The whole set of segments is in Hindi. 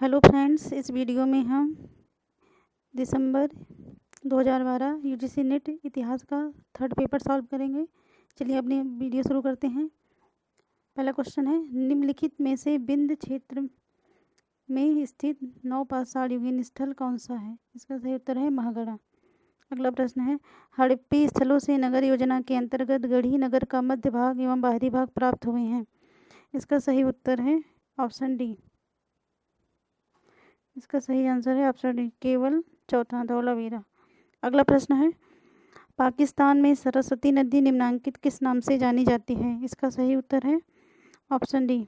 हेलो फ्रेंड्स, इस वीडियो में हम दिसंबर 2012 यूजीसी नेट इतिहास का थर्ड पेपर सॉल्व करेंगे। चलिए अपनी वीडियो शुरू करते हैं। पहला क्वेश्चन है, निम्नलिखित में से विंध्य क्षेत्र में स्थित नवपाषाण युगीन स्थल कौन सा है? इसका सही उत्तर है महागढ़ा। अगला प्रश्न है, हड़प्पी स्थलों से नगर योजना के अंतर्गत गढ़ी नगर का मध्य भाग एवं बाहरी भाग प्राप्त हुए हैं। इसका सही उत्तर है ऑप्शन डी। इसका सही आंसर है ऑप्शन डी, केवल चौथा धौलावीरा। अगला प्रश्न है, पाकिस्तान में सरस्वती नदी निम्नांकित किस नाम से जानी जाती है? इसका सही उत्तर है ऑप्शन डी,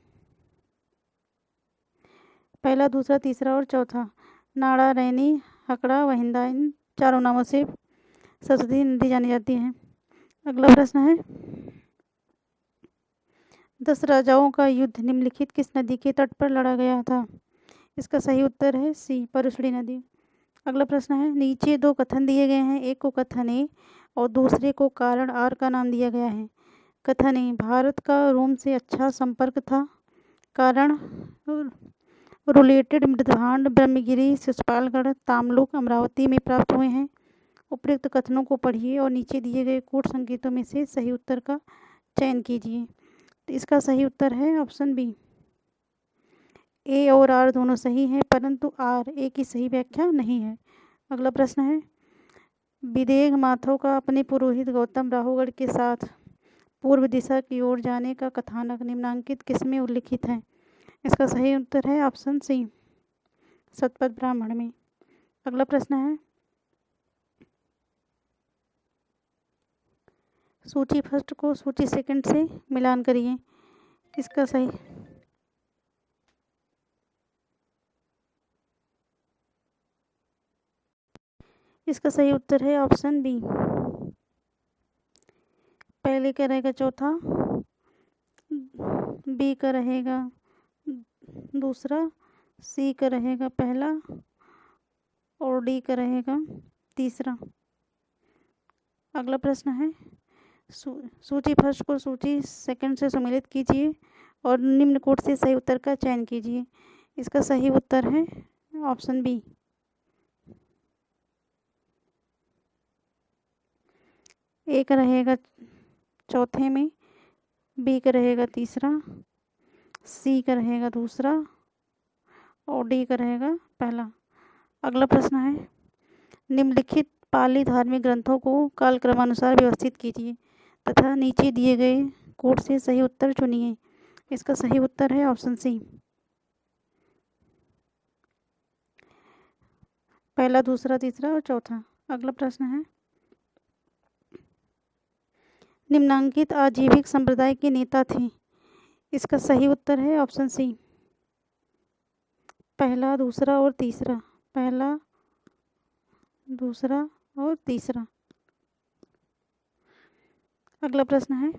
पहला, दूसरा, तीसरा और चौथा। नाड़ा, रैनी, हकड़ा, वहिंदा, इन चारों नामों से सरस्वती नदी जानी जाती है। अगला प्रश्न है, 10 राजाओं का युद्ध निम्नलिखित किस नदी के तट पर लड़ा गया था? इसका सही उत्तर है सी, परुशड़ी नदी। अगला प्रश्न है, नीचे दो कथन दिए गए हैं, एक को कथन ए और दूसरे को कारण आर का नाम दिया गया है। कथन ए, भारत का रोम से अच्छा संपर्क था। कारण, रूलेटेड मृदभांड ब्रह्मगिरी, शिशुपालगढ़, तामलुक, अमरावती में प्राप्त हुए हैं। उपयुक्त कथनों को पढ़िए और नीचे दिए गए कूट संकेतों में से सही उत्तर का चयन कीजिए। तो इसका सही उत्तर है ऑप्शन बी, ए और आर दोनों सही हैं, परंतु आर ए की सही व्याख्या नहीं है। अगला प्रश्न है, विदेह माथो का अपने पुरोहित गौतम राहुगढ़ के साथ पूर्व दिशा की ओर जाने का कथानक निम्नांकित किसमें उल्लिखित है? इसका सही उत्तर है ऑप्शन सी, शतपथ ब्राह्मण में। अगला प्रश्न है, सूची फर्स्ट को सूची सेकंड से मिलान करिए। इसका सही उत्तर है ऑप्शन बी, पहले का रहेगा चौथा, बी का रहेगा दूसरा, सी का रहेगा पहला और डी का रहेगा तीसरा। अगला प्रश्न है, सूची फर्स्ट को सूची सेकंड से सम्मिलित कीजिए और निम्न कोट से सही उत्तर का चयन कीजिए। इसका सही उत्तर है ऑप्शन बी, ए का रहेगा चौथे में, बी का रहेगा तीसरा, सी का रहेगा दूसरा और डी का रहेगा पहला। अगला प्रश्न है, निम्नलिखित पाली धार्मिक ग्रंथों को कालक्रमानुसार व्यवस्थित कीजिए तथा नीचे दिए गए कोट से सही उत्तर चुनिए। इसका सही उत्तर है ऑप्शन सी, पहला, दूसरा, तीसरा और चौथा। अगला प्रश्न है, निम्नांकित आजीविक संप्रदाय के नेता थे। इसका सही उत्तर है ऑप्शन सी, पहला, दूसरा और तीसरा। पहला, दूसरा और तीसरा। अगला प्रश्न है,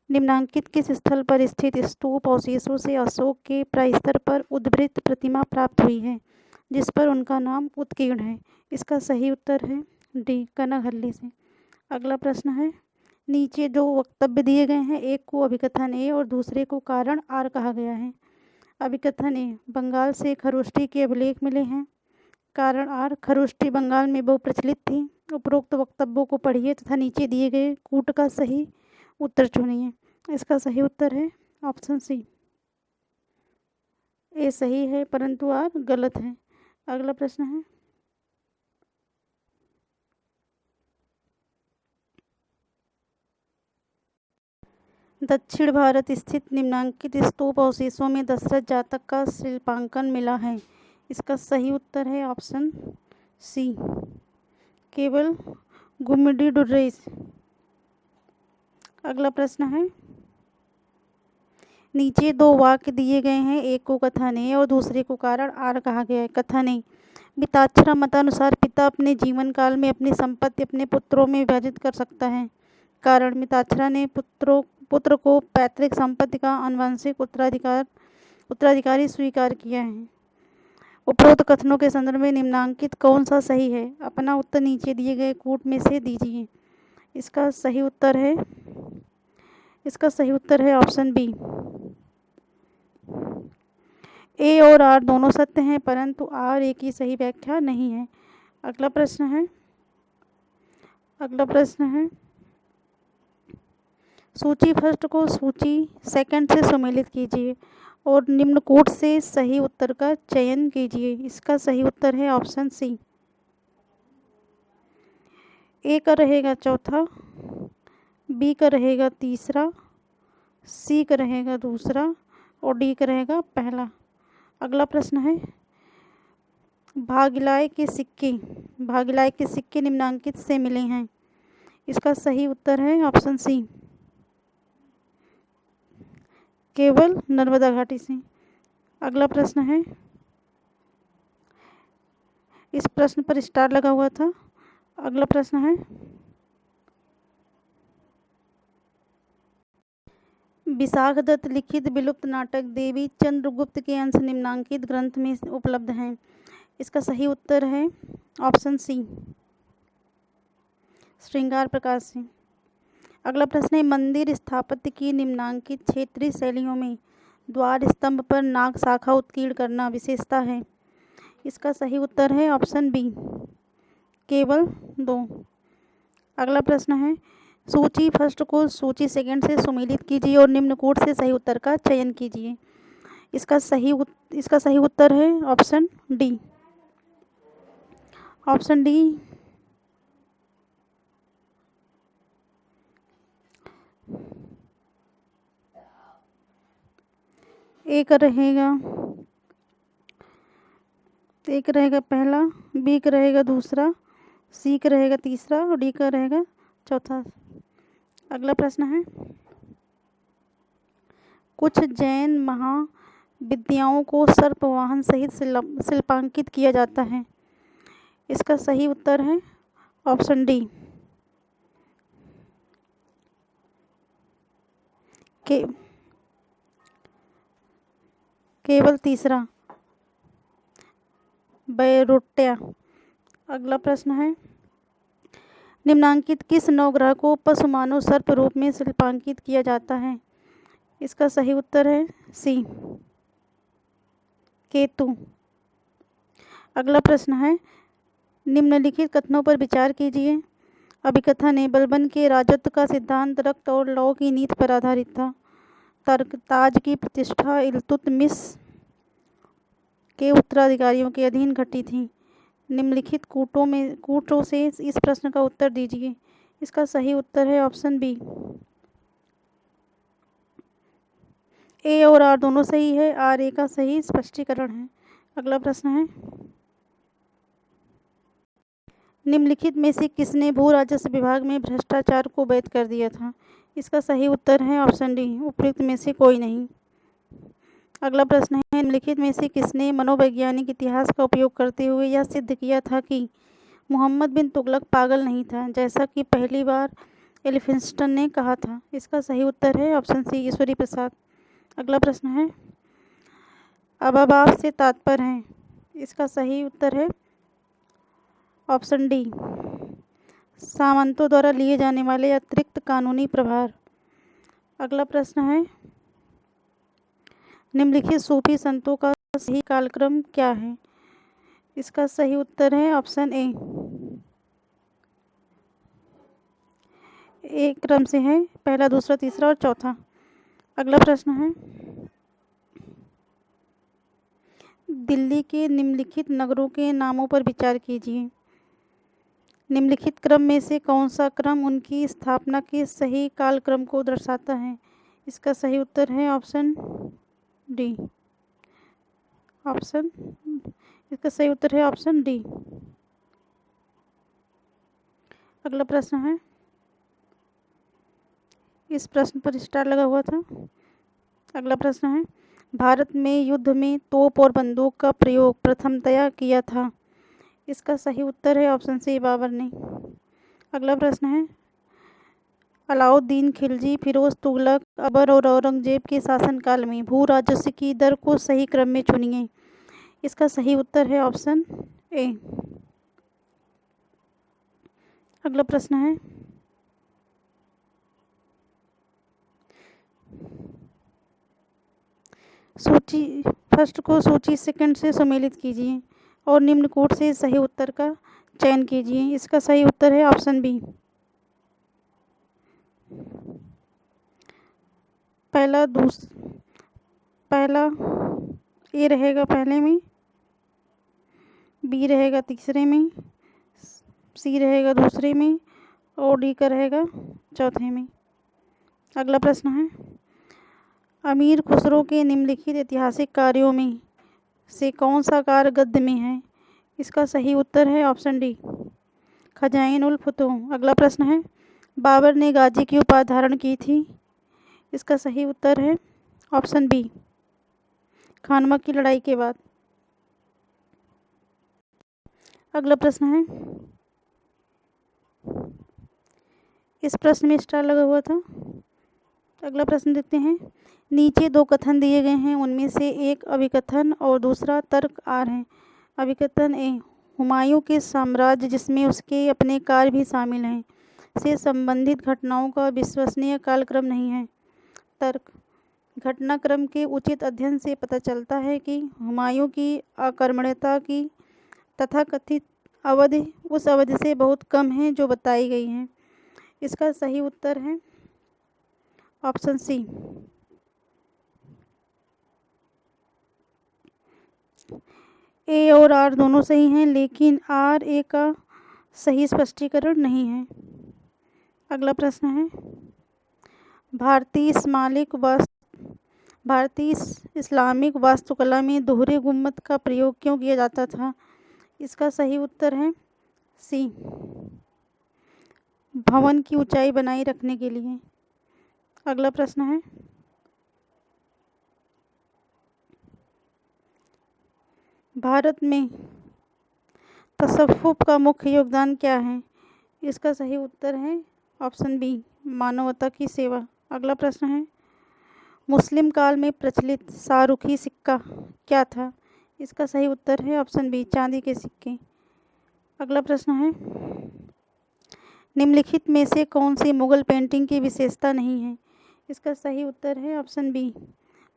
निम्नांकित किस स्थल पर स्थित स्तूप अवशेषों से अशोक के प्रायस्तर पर उद्वृत्त प्रतिमा प्राप्त हुई है जिस पर उनका नाम उत्कीर्ण है? इसका सही उत्तर है डी, कनकहल्ली से। अगला प्रश्न है, नीचे जो वक्तव्य दिए गए हैं, एक को अभिकथन ए और दूसरे को कारण आर कहा गया है। अभिकथन ए, बंगाल से खरोष्ठी के अभिलेख मिले हैं। कारण आर, खरोष्ठी बंगाल में बहु प्रचलित थी। उपरोक्त वक्तव्यों को पढ़िए तथा नीचे दिए गए कूट का सही उत्तर चुनिए। इसका सही उत्तर है ऑप्शन सी, ए सही है परंतु आर गलत है। अगला प्रश्न है, दक्षिण भारत स्थित निम्नांकित स्तूप अवशेषों में दशरथ जातक का शिल्पांकन मिला है। इसका सही उत्तर है ऑप्शन सी, केवल गुम्मिडी डुर्रेस। अगला प्रश्न है, नीचे दो वाक्य दिए गए हैं, एक को कथन ए और दूसरे को कारण आर कहा गया है। कथन ए, मिताक्षरा मतानुसार पिता अपने जीवन काल में अपनी संपत्ति अपने पुत्रों में विभाजित कर सकता है। कारण, मिताक्षरा ने पुत्र को पैतृक संपत्ति का आनुवंशिक उत्तराधिकारी स्वीकार किया है। उपरोक्त कथनों के संदर्भ में निम्नांकित कौन सा सही है? अपना उत्तर नीचे दिए गए कूट में से दीजिए। इसका सही उत्तर है ऑप्शन बी, ए और आर दोनों सत्य हैं, परंतु आर ए की सही व्याख्या नहीं है। अगला प्रश्न है सूची फर्स्ट को सूची सेकंड से सुमेलित कीजिए और निम्न कोट से सही उत्तर का चयन कीजिए। इसका सही उत्तर है ऑप्शन सी। ए का रहेगा चौथा, बी का रहेगा तीसरा, सी का रहेगा दूसरा और डी का रहेगा पहला। अगला प्रश्न है भागिलाए के सिक्के निम्नांकित से मिले हैं। इसका सही उत्तर है ऑप्शन सी, केवल नर्मदा घाटी से। अगला प्रश्न है, इस प्रश्न पर स्टार लगा हुआ था। अगला प्रश्न है विशाख दत्त लिखित विलुप्त नाटक देवी चंद्रगुप्त के अंश निम्नांकित ग्रंथ में उपलब्ध हैं। इसका सही उत्तर है ऑप्शन सी, श्रृंगार प्रकाश से। अगला प्रश्न है मंदिर स्थापत्य की निम्नांकित क्षेत्रीय शैलियों में द्वार स्तंभ पर नाग शाखा उत्कीर्ण करना विशेषता है। इसका सही उत्तर है ऑप्शन बी, केवल 2। अगला प्रश्न है सूची फर्स्ट को सूची सेकंड से सुमेलित कीजिए और निम्न कोट से सही उत्तर का चयन कीजिए। इसका सही उत्तर है ऑप्शन डी। ए का रहेगा पहला, बी का रहेगा दूसरा, सी का रहेगा तीसरा और डी का रहेगा चौथा। अगला प्रश्न है कुछ जैन महाविद्याओं को सर्पवाहन सहित शिल्पांकित किया जाता है। इसका सही उत्तर है ऑप्शन डी, केवल तीसरा, बैरोट्या। अगला प्रश्न है निम्नांकित किस नवग्रह को पशुमानव सर्प रूप में शिल्पांकित किया जाता है। इसका सही उत्तर है सी, केतु। अगला प्रश्न है निम्नलिखित कथनों पर विचार कीजिए। अभिकथन है बलबन के राजत्व का सिद्धांत रक्त और लौ की नीति पर आधारित था। ताज की प्रतिष्ठा इल्तुतमिश के उत्तराधिकारियों के अधीन घटी थी। निम्नलिखित कूटों से इस प्रश्न का उत्तर दीजिए। इसका सही उत्तर है ऑप्शन बी, ए और आर दोनों सही है, आर ए का सही स्पष्टीकरण है। अगला प्रश्न है निम्नलिखित में से किसने भू राजस्व विभाग में भ्रष्टाचार को वैध कर दिया था। इसका सही उत्तर है ऑप्शन डी, उपयुक्त में से कोई नहीं। अगला प्रश्न है निम्नलिखित में से किसने मनोवैज्ञानिक इतिहास का उपयोग करते हुए यह सिद्ध किया था कि मोहम्मद बिन तुगलक पागल नहीं था, जैसा कि पहली बार एल्फिंस्टन ने कहा था। इसका सही उत्तर है ऑप्शन सी, ईश्वरी प्रसाद। अगला प्रश्न है अबाबाफ से तात्पर्य है। इसका सही उत्तर है ऑप्शन डी, सामंतों द्वारा लिए जाने वाले अतिरिक्त कानूनी प्रभार। अगला प्रश्न है निम्नलिखित सूफी संतों का सही कालक्रम क्या है। इसका सही उत्तर है ऑप्शन ए, एक क्रम से है, पहला दूसरा तीसरा और चौथा। अगला प्रश्न है दिल्ली के निम्नलिखित नगरों के नामों पर विचार कीजिए। निम्नलिखित क्रम में से कौन सा क्रम उनकी स्थापना के सही कालक्रम को दर्शाता है। इसका सही उत्तर है ऑप्शन डी, इसका सही उत्तर है ऑप्शन डी। अगला प्रश्न है इस प्रश्न पर स्टार लगा हुआ था। अगला प्रश्न है भारत में युद्ध में तोप और बंदूक का प्रयोग प्रथमतया किया था। इसका सही उत्तर है ऑप्शन सी, बाबर ने। अगला प्रश्न है अलाउद्दीन खिलजी, फिरोज तुगलक, अकबर और औरंगजेब के शासनकाल में भू राजस्व की दर को सही क्रम में चुनिए। इसका सही उत्तर है ऑप्शन ए। अगला प्रश्न है सूची फर्स्ट को सूची सेकंड से सम्मिलित कीजिए और निम्न कोट से सही उत्तर का चयन कीजिए। इसका सही उत्तर है ऑप्शन बी। पहला ए रहेगा पहले में, बी रहेगा तीसरे में, सी रहेगा दूसरे में और डी का रहेगा चौथे में। अगला प्रश्न है, अमीर खुसरो के निम्नलिखित ऐतिहासिक कार्यों में से कौन सा कार्य गद्य में है? इसका सही उत्तर है ऑप्शन डी, खजाइन उल फतूह। अगला प्रश्न है, बाबर ने गाजी की उपाधि धारण की थी? इसका सही उत्तर है ऑप्शन बी, खानवा की लड़ाई के बाद। अगला प्रश्न है, इस प्रश्न में स्टार लगा हुआ था। अगला प्रश्न देखते हैं, नीचे दो कथन दिए गए हैं, उनमें से एक अभिकथन और दूसरा तर्क आर है। अभिकथन ए, हुमायूं के साम्राज्य जिसमें उसके अपने कार्य भी शामिल हैं से संबंधित घटनाओं का विश्वसनीय कालक्रम नहीं है। तर्क, घटनाक्रम के उचित अध्ययन से पता चलता है कि हुमायूं की अकर्मण्यता की तथाकथित अवधि उस अवधि से बहुत कम है जो बताई गई है। इसका सही उत्तर है ऑप्शन सी। ए और आर दोनों सही हैं, लेकिन आर ए का सही स्पष्टीकरण नहीं है। अगला प्रश्न है, भारतीय इस्लामिक वास्तुकला में दोहरे गुम्बद का प्रयोग क्यों किया जाता था? इसका सही उत्तर है सी, भवन की ऊंचाई बनाए रखने के लिए। अगला प्रश्न है, भारत में तसव्वुफ का मुख्य योगदान क्या है? इसका सही उत्तर है ऑप्शन बी, मानवता की सेवा। अगला प्रश्न है, मुस्लिम काल में प्रचलित शाहरुखी सिक्का क्या था? इसका सही उत्तर है ऑप्शन बी, चांदी के सिक्के। अगला प्रश्न है, निम्नलिखित में से कौन सी मुगल पेंटिंग की विशेषता नहीं है? इसका सही उत्तर है ऑप्शन बी,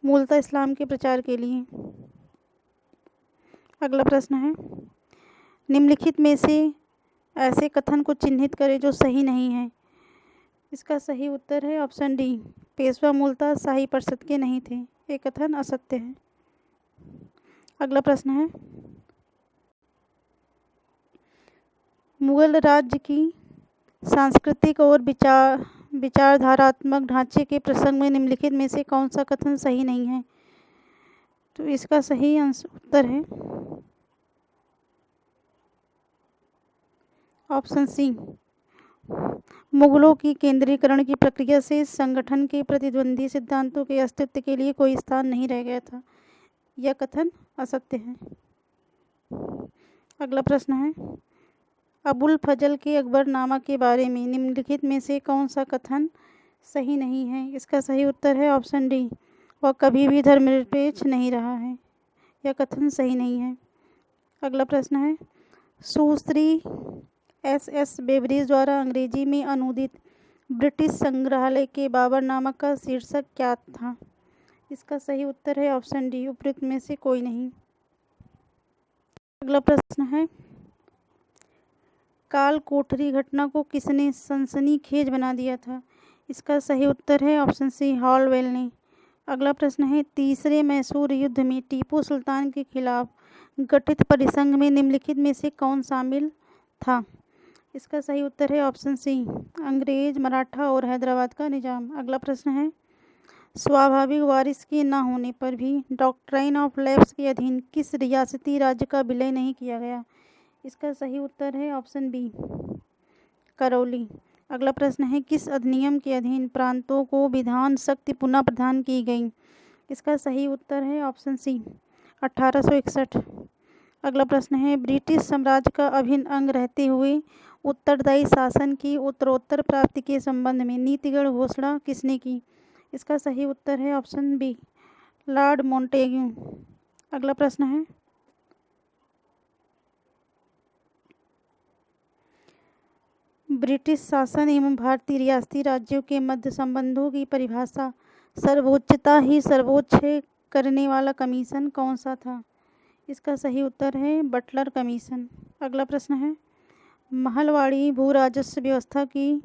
मूलतः इस्लाम के प्रचार के लिए। अगला प्रश्न है, निम्नलिखित में से ऐसे कथन को चिन्हित करें जो सही नहीं है। इसका सही उत्तर है ऑप्शन डी, पेशवा मूलतः शाही परिषद के नहीं थे। ये कथन असत्य है। अगला प्रश्न है, मुगल राज्य की सांस्कृतिक और विचारधारात्मक ढांचे के प्रसंग में निम्नलिखित में से कौन सा कथन सही नहीं है? तो इसका सही उत्तर है ऑप्शन सी, मुगलों की केंद्रीकरण की प्रक्रिया से संगठन के प्रतिद्वंदी सिद्धांतों के अस्तित्व के लिए कोई स्थान नहीं रह गया था। यह कथन असत्य है। अगला प्रश्न है, अबुल फजल के अकबरनामा के बारे में निम्नलिखित में से कौन सा कथन सही नहीं है? इसका सही उत्तर है ऑप्शन डी, वह कभी भी धर्मनिरपेक्ष नहीं रहा है। यह कथन सही नहीं है। अगला प्रश्न है, सुश्री एस बेवरेज द्वारा अंग्रेजी में अनुदित ब्रिटिश संग्रहालय के बाबरनामा का शीर्षक क्या था? इसका सही उत्तर है ऑप्शन डी, उपरोक्त में से कोई नहीं। अगला प्रश्न है, काल कोठरी घटना को किसने सनसनीखेज बना दिया था? इसका सही उत्तर है ऑप्शन सी, हॉलवेल ने। अगला प्रश्न है, तीसरे मैसूर युद्ध में टीपू सुल्तान के खिलाफ गठित परिसंघ में निम्नलिखित में से कौन शामिल था? इसका सही उत्तर है ऑप्शन सी, अंग्रेज, मराठा और हैदराबाद का निजाम। अगला प्रश्न है, स्वाभाविक वारिस के न होने पर भी डॉक्ट्राइन ऑफ लैप्स के अधीन किस रियासती राज्य का विलय नहीं किया गया? इसका सही उत्तर है ऑप्शन बी, करौली। अगला प्रश्न है, किस अधिनियम के अधीन प्रांतों को विधान शक्ति पुनः प्रदान की गई? इसका सही उत्तर है ऑप्शन सी, 1861। अगला प्रश्न है, ब्रिटिश साम्राज्य का अभिन्न अंग रहते हुए उत्तरदायी शासन की उत्तरोत्तर प्राप्ति के संबंध में नीतिगत घोषणा किसने की? इसका सही उत्तर है ऑप्शन बी, लॉर्ड मोंटेग्यू। अगला प्रश्न है, ब्रिटिश शासन एवं भारतीय रियासती राज्यों के मध्य संबंधों की परिभाषा सर्वोच्चता ही सर्वोच्च है करने वाला कमीशन कौन सा था? इसका सही उत्तर है बटलर कमीशन। अगला प्रश्न है, महलवाड़ी भू राजस्व व्यवस्था की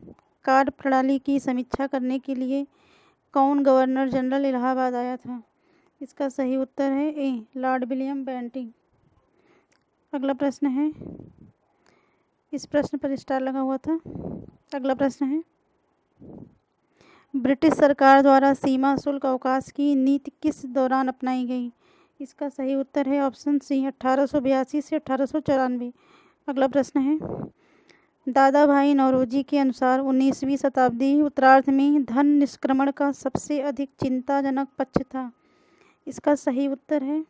कार्यप्रणाली की समीक्षा करने के लिए कौन गवर्नर जनरल इलाहाबाद आया था? इसका सही उत्तर है ए लॉर्ड विलियम बेंटिंक। अगला प्रश्न है, इस प्रश्न पर स्टार लगा हुआ था। अगला प्रश्न है, ब्रिटिश सरकार द्वारा सीमा शुल्क अवकाश की नीति किस दौरान अपनाई गई? इसका सही उत्तर है ऑप्शन सी 1882 से 1894। अगला प्रश्न है, दादा भाई नौरोजी के अनुसार 19वीं शताब्दी उत्तरार्ध में धन निष्क्रमण का सबसे अधिक चिंताजनक पक्ष था। इसका सही उत्तर है,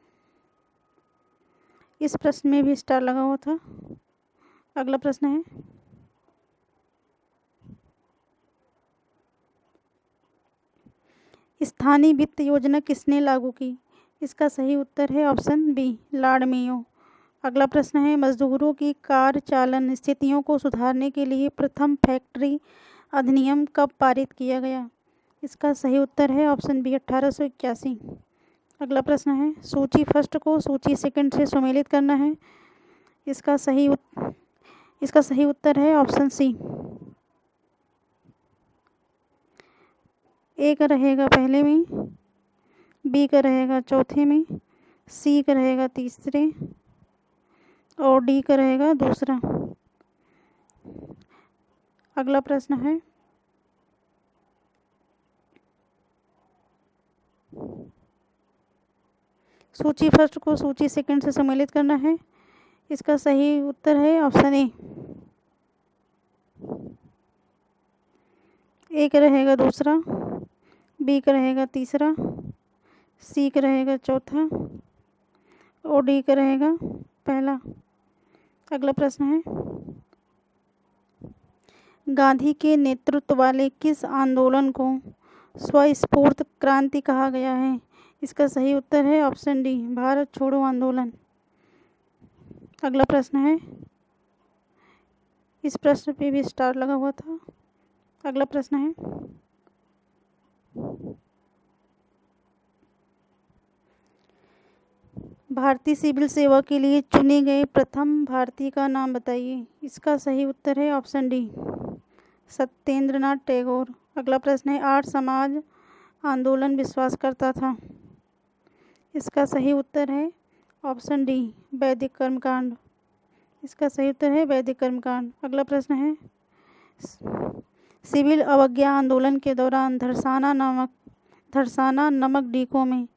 इस प्रश्न में भी स्टार लगा हुआ था। अगला प्रश्न है, स्थानीय वित्त योजना किसने लागू की? इसका सही उत्तर है ऑप्शन बी लॉर्ड मेयो। अगला प्रश्न है, मजदूरों की कार्य चालन स्थितियों को सुधारने के लिए प्रथम फैक्ट्री अधिनियम कब पारित किया गया? इसका सही उत्तर है ऑप्शन बी 1881। अगला प्रश्न है, सूची फर्स्ट को सूची सेकंड से सुमेलित करना है। इसका सही उत्तर है ऑप्शन सी। ए का रहेगा पहले में, बी का रहेगा चौथे में, सी का रहेगा तीसरे और डी का रहेगा दूसरा। अगला प्रश्न है, सूची फर्स्ट को सूची सेकंड से सम्मिलित करना है। इसका सही उत्तर है ऑप्शन ए का रहेगा दूसरा, बी का रहेगा तीसरा, सी का रहेगा चौथा और डी का रहेगा पहला। अगला प्रश्न है, गांधी के नेतृत्व वाले किस आंदोलन को स्वस्फूर्त क्रांति कहा गया है? इसका सही उत्तर है ऑप्शन डी भारत छोड़ो आंदोलन। अगला प्रश्न है, इस प्रश्न पे भी स्टार लगा हुआ था। अगला प्रश्न है, भारतीय सिविल सेवा के लिए चुने गए प्रथम भारतीय का नाम बताइए। इसका सही उत्तर है ऑप्शन डी सत्येंद्रनाथ टैगोर। अगला प्रश्न है, आर्य समाज आंदोलन विश्वास करता था। इसका सही उत्तर है ऑप्शन डी वैदिक कर्मकांड। इसका सही उत्तर है वैदिक कर्मकांड। अगला प्रश्न है, सिविल अवज्ञा आंदोलन के दौरान धरसाना नमक डिपो में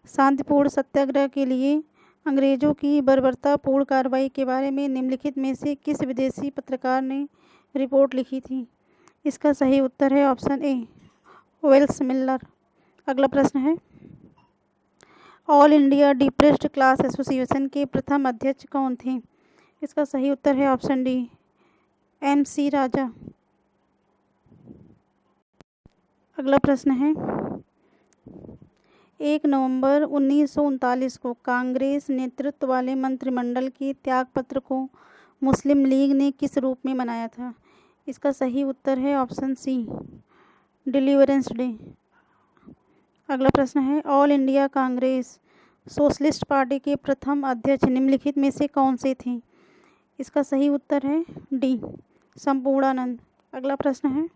शांतिपूर्ण सत्याग्रह के लिए अंग्रेजों की बर्बरतापूर्ण कार्रवाई के बारे में निम्नलिखित में से किस विदेशी पत्रकार ने रिपोर्ट लिखी थी? इसका सही उत्तर है ऑप्शन ए वेल्स मिलर। अगला प्रश्न है, all India depressed class association के प्रथम अध्यक्ष कौन थे? इसका सही उत्तर है ऑप्शन डी MC राजा। अगला प्रश्न है, 1 नवंबर 1939 को कांग्रेस नेतृत्व वाले मंत्रिमंडल के त्यागपत्र को मुस्लिम लीग ने किस रूप में मनाया था? इसका सही उत्तर है ऑप्शन सी डिलीवरेंस डे। अगला प्रश्न है, all India Congress socialist party के प्रथम अध्यक्ष निम्नलिखित में से कौन से थे? इसका सही उत्तर है डी संपूर्णानंद। अगला प्रश्न है,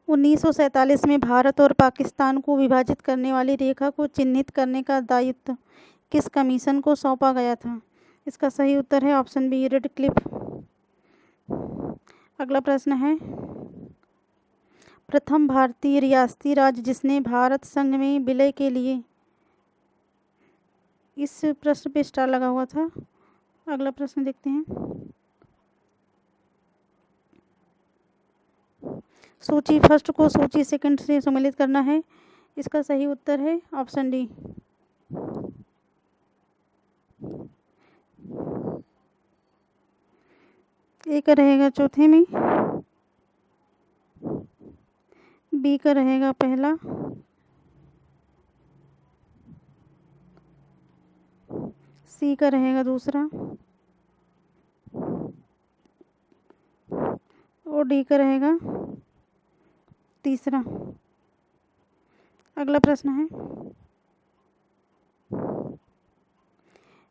उन्नीस में भारत और पाकिस्तान को विभाजित करने वाली रेखा को चिन्हित करने का दायित्व किस कमीशन को सौंपा गया था? इसका सही उत्तर है ऑप्शन बी रेडक्लिफ। अगला प्रश्न है, प्रथम भारतीय रियासती राज्य जिसने भारत संघ में विलय के लिए, इस प्रश्न पे स्टार लगा हुआ था। अगला प्रश्न देखते हैं, सूची फर्स्ट को सूची सेकंड से सम्मिलित करना है। इसका सही उत्तर है ऑप्शन डी ए का रहेगा चौथे में, बी का रहेगा पहला, सी का रहेगा दूसरा और डी का रहेगा तीसरा। अगला प्रश्न है,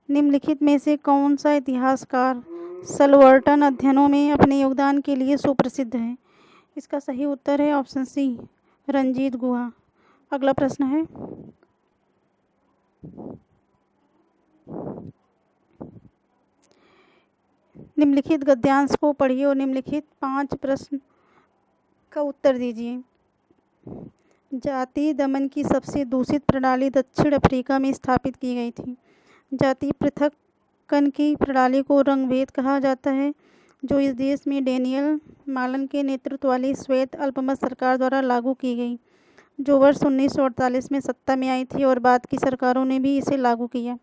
निम्नलिखित में से कौन सा इतिहासकार सलवर्टन अध्ययनों में अपने योगदान के लिए सुप्रसिद्ध है? इसका सही उत्तर है ऑप्शन सी, रंजीत गुहा। अगला प्रश्न है, निम्नलिखित गद्यांश को पढ़िए और निम्नलिखित 5 प्रश्न का उत्तर दीजिए। जाति दमन की सबसे दूषित प्रणाली दक्षिण अफ्रीका में स्थापित की गई थी। जाति पृथक्करण की प्रणाली को रंगभेद कहा जाता है, जो इस देश में डेनियल मालन के नेतृत्व वाली श्वेत अल्पमत सरकार द्वारा लागू की गई, जो वर्ष 1948 में सत्ता में आई थी और बाद की सरकारों ने भी इसे लागू किया।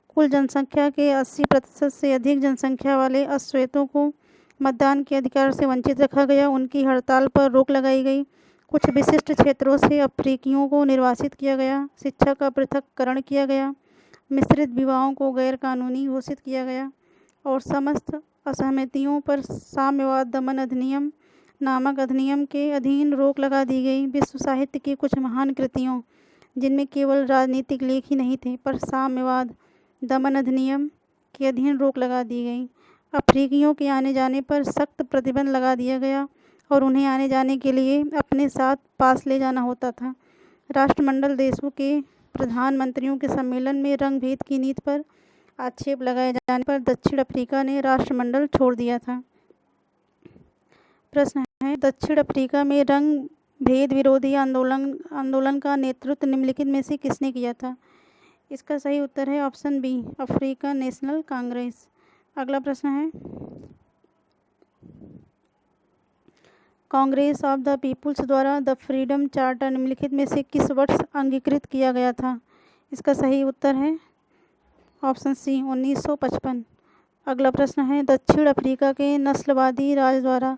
कुल जनसंख्या के 80% से अधिक जनसंख्या वाले अश्वेतों को मतदान के अधिकार से वंचित रखा गया। उनकी हड़ताल पर रोक लगाई गई। कुछ विशिष्ट क्षेत्रों से अफ्रीकियों को निर्वासित किया गया। शिक्षा का पृथक्करण किया गया। मिश्रित विवाहों को गैर कानूनी घोषित किया गया और समस्त असहमतियों पर साम्यवाद दमन अधिनियम नामक अधिनियम के अधीन रोक लगा दी गई। विश्व साहित्य की कुछ महान कृतियों, जिनमें केवल राजनीतिक लेख ही नहीं थे, पर साम्यवाद दमन अधिनियम के अधीन रोक लगा दी गई। अफ्रीकियों के आने जाने पर सख्त प्रतिबंध लगा दिया गया और उन्हें आने जाने के लिए अपने साथ पास ले जाना होता था। राष्ट्रमंडल देशों के प्रधानमंत्रियों के सम्मेलन में रंग भेद की नीति पर आक्षेप लगाए जाने पर दक्षिण अफ्रीका ने राष्ट्रमंडल छोड़ दिया था। प्रश्न है, दक्षिण अफ्रीका में रंग भेद विरोधी आंदोलन का नेतृत्व निम्नलिखित में से किसने किया था? इसका सही उत्तर है option B, African National Congress. अगला प्रश्न है, कांग्रेस ऑफ द पीपुल्स द्वारा द फ्रीडम चार्टर निम्नलिखित में से किस वर्ष अंगीकृत किया गया था? इसका सही उत्तर है ऑप्शन सी, 1955। अगला प्रश्न है, दक्षिण अफ्रीका के नस्लवादी राज द्वारा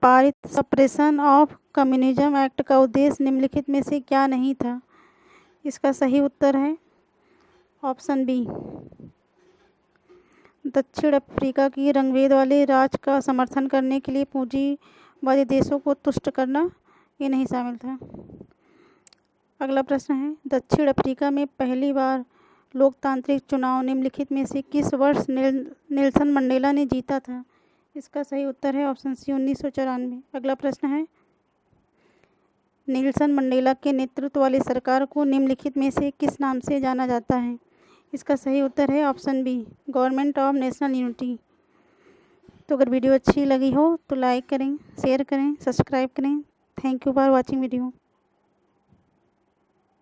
पारित सप्रेशन ऑफ कम्युनिज्म एक्ट का उद्देश्य निम्नलिखित में से क्या नहीं था? इसका सही उत्तर है ऑप्शन बी, दक्षिण अफ्रीका की रंगभेद वाले राज का समर्थन करने के लिए पूंजीवादी देशों को तुष्ट करना, ये नहीं शामिल था। अगला प्रश्न है, दक्षिण अफ्रीका में पहली बार लोकतांत्रिक चुनाव निम्नलिखित में से किस वर्ष नेल्सन मंडेला ने जीता था? इसका सही उत्तर है ऑप्शन सी, 1994। अगला प्रश्न है, नेल्सन मंडेला के नेतृत्व वाली सरकार को निम्नलिखित में से किस नाम से जाना जाता है? इसका सही उत्तर है option B, Government of National Unity. तो अगर वीडियो अच्छी लगी हो तो लाइक करें, शेयर करें, सब्सक्राइब करें। Thank you for watching video.